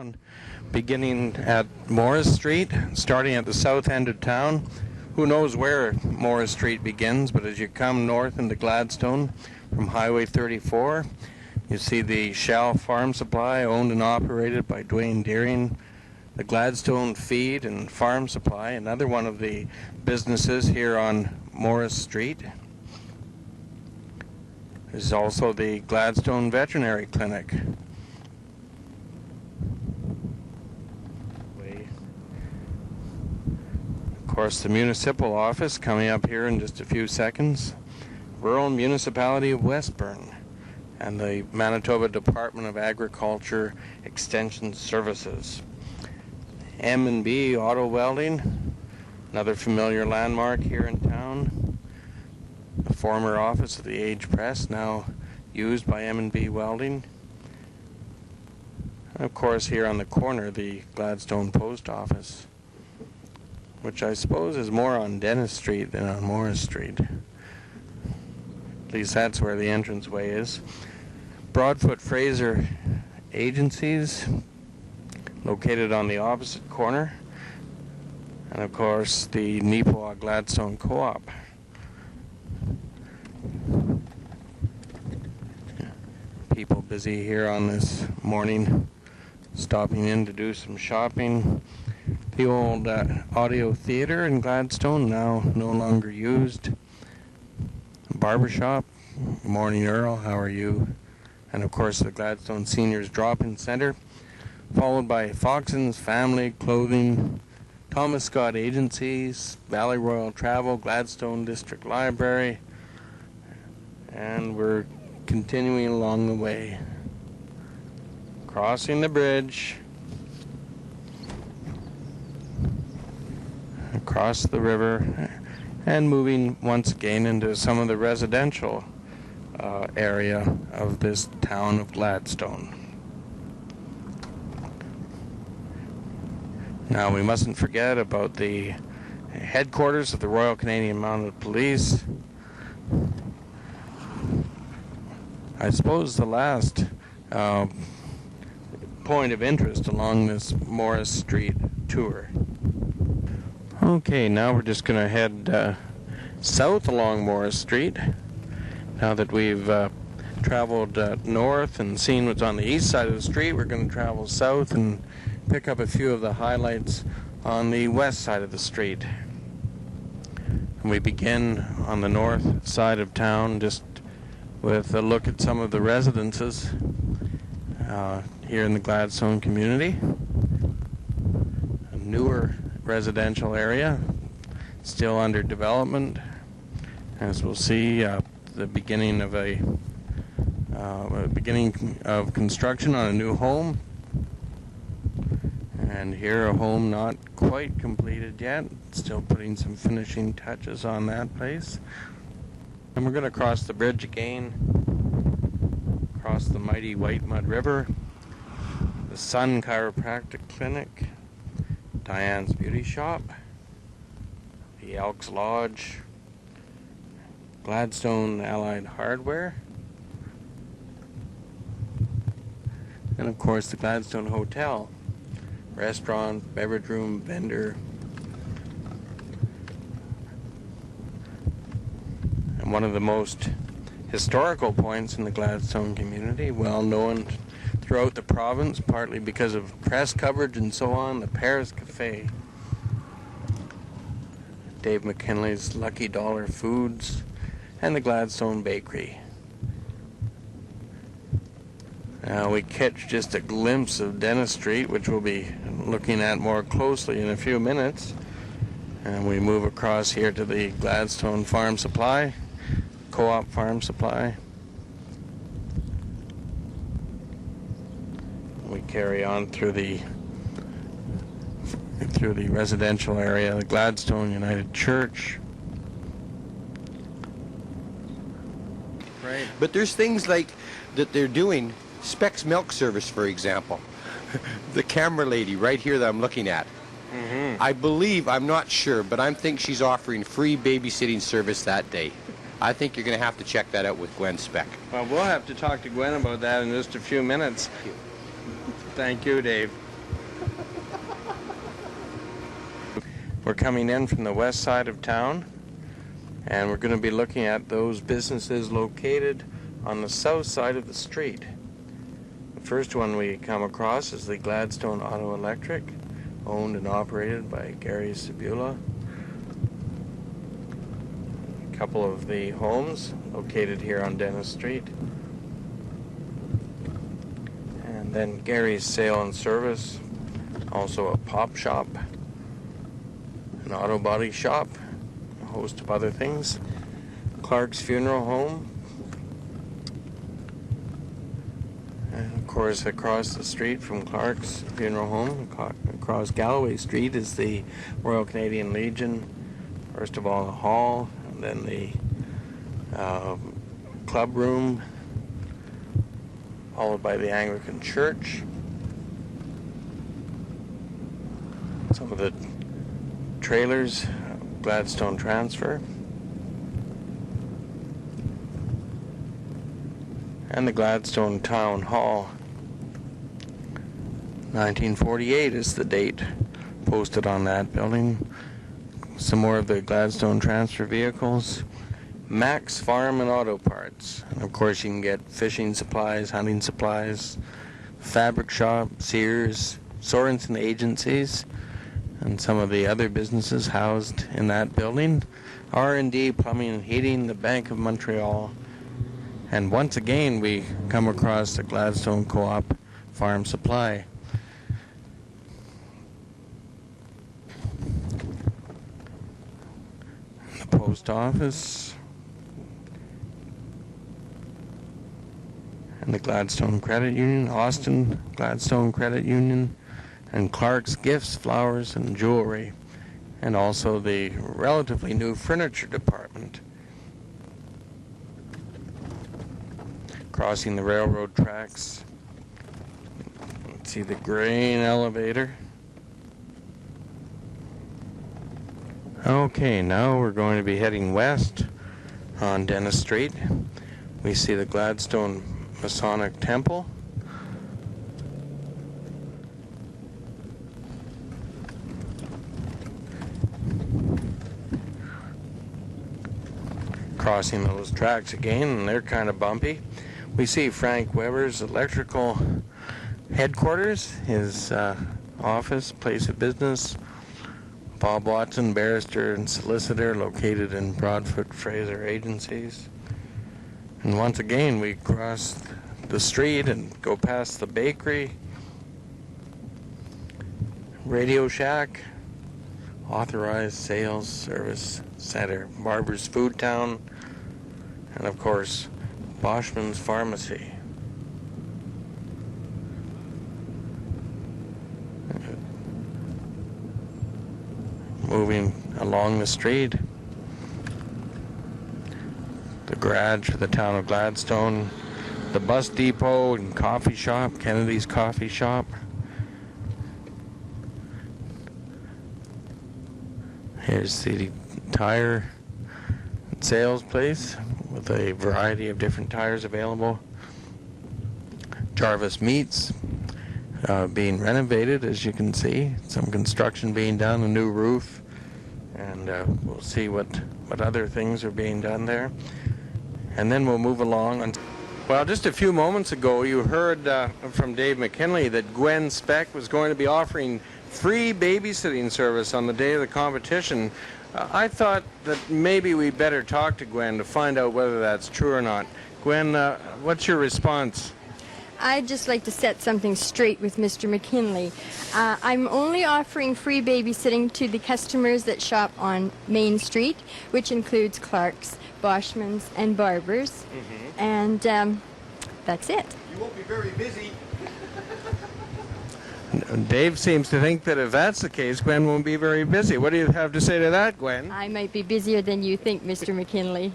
town, beginning at Morris Street, starting at the south end of town. Who knows where Morris Street begins, but as you come north into Gladstone from Highway 34, you see the Shell Farm Supply, owned and operated by Dwayne Deering, the Gladstone Feed and Farm Supply, another one of the businesses here on Morris Street. There's also the Gladstone Veterinary Clinic. Of course, the municipal office coming up here in just a few seconds. Rural Municipality of Westburn and the Manitoba Department of Agriculture Extension Services. M&B Auto Welding, another familiar landmark here in town. The former office of the Age Press, now used by M&B Welding. And of course, here on the corner, the Gladstone Post Office, which I suppose is more on Dennis Street than on Morris Street. At least that's where the entranceway is. Broadfoot Fraser Agencies, located on the opposite corner. And of course, the Neepawa Gladstone Co-op. People busy here on this morning, stopping in to do some shopping. The old audio theater in Gladstone, now no longer used. Barbershop. Good morning, Earl. How are you? And of course, the Gladstone Seniors Drop-In Center, followed by Foxen's Family Clothing, Thomas Scott Agencies, Valley Royal Travel, Gladstone District Library, and we're continuing along the way. Crossing the bridge. Across the river and moving once again into some of the residential area of this town of Gladstone. Now we mustn't forget about the headquarters of the Royal Canadian Mounted Police. I suppose the last point of interest along this Morris Street tour. Okay, now we're just going to head south along Morris Street. Now that we've traveled north and seen what's on the east side of the street, we're going to travel south and pick up a few of the highlights on the west side of the street. And we begin on the north side of town just with a look at some of the residences here in the Gladstone community. A newer residential area, still under development, as we'll see. The beginning of construction on a new home, and here a home not quite completed yet, still putting some finishing touches on that place. And we're going to cross the bridge again, across the mighty White Mud River, the Sun Chiropractic Clinic, Diane's Beauty Shop, the Elks Lodge, Gladstone Allied Hardware, and of course the Gladstone Hotel, restaurant, beverage room, vendor, and one of the most historical points in the Gladstone community, well known throughout the province, partly because of press coverage and so on, the Paris Cafe, Dave McKinley's Lucky Dollar Foods, and the Gladstone Bakery. Now we catch just a glimpse of Dennis Street, which we'll be looking at more closely in a few minutes. And we move across here to the Gladstone Farm Supply, Co-op Farm Supply. We carry on through the residential area, the Gladstone United Church. Right. But there's things like that they're doing, Speck's Milk Service, for example. The camera lady right here that I'm looking at. Mm-hmm. I believe, I'm not sure, but I think she's offering free babysitting service that day. I think you're going to have to check that out with Gwen Speck. Well, we'll have to talk to Gwen about that in just a few minutes. Thank you, Dave. We're coming in from the west side of town, and we're going to be looking at those businesses located on the south side of the street. The first one we come across is the Gladstone Auto Electric, owned and operated by Gary Sabula. A couple of the homes located here on Dennis Street. And then Gary's Sale and Service, also a pop shop, an auto body shop, a host of other things. Clark's Funeral Home. And of course, across the street from Clark's Funeral Home, across Galloway Street, is the Royal Canadian Legion. First of all, the hall, and then the club room, followed by the Anglican Church. Some of the trailers, Gladstone Transfer, and the Gladstone Town Hall. 1948 is the date posted on that building. Some more of the Gladstone Transfer vehicles. Max Farm and Auto Parts. And of course you can get fishing supplies, hunting supplies, fabric shop, Sears, Sorensen Agencies, and some of the other businesses housed in that building. R&D Plumbing and Heating, the Bank of Montreal. And once again we come across the Gladstone Co-op Farm Supply. The post office. And the Gladstone Credit Union, Austin Gladstone Credit Union, and Clark's Gifts, Flowers, and Jewelry, and also the relatively new furniture department. Crossing the railroad tracks, let's see the grain elevator. Okay, now we're going to be heading west on Dennis Street. We see the Gladstone Masonic Temple. Crossing those tracks again, and they're kind of bumpy. We see Frank Weber's electrical headquarters, his office, place of business. Bob Watson, barrister and solicitor, located in Broadfoot Fraser Agencies. And once again, we cross the street and go past the bakery, Radio Shack, Authorized Sales Service Center, Barber's Food Town, and of course, Boschman's Pharmacy. Moving along the street, the garage for the town of Gladstone, the bus depot and coffee shop, Kennedy's Coffee Shop. Here's the tire sales place with a variety of different tires available. Jarvis Meats being renovated, as you can see. Some construction being done, a new roof, and we'll see what other things are being done there. And then we'll move along. Well, just a few moments ago, you heard from Dave McKinley that Gwen Speck was going to be offering free babysitting service on the day of the competition. I thought that maybe we better talk to Gwen to find out whether that's true or not. Gwen, what's your response? I'd just like to set something straight with Mr. McKinley. I'm only offering free babysitting to the customers that shop on Main Street, which includes Clark's, Boschman's, and Barber's. Mm-hmm. And that's it. You won't be very busy. Dave seems to think that if that's the case, Gwen won't be very busy. What do you have to say to that, Gwen? I might be busier than you think, Mr. McKinley.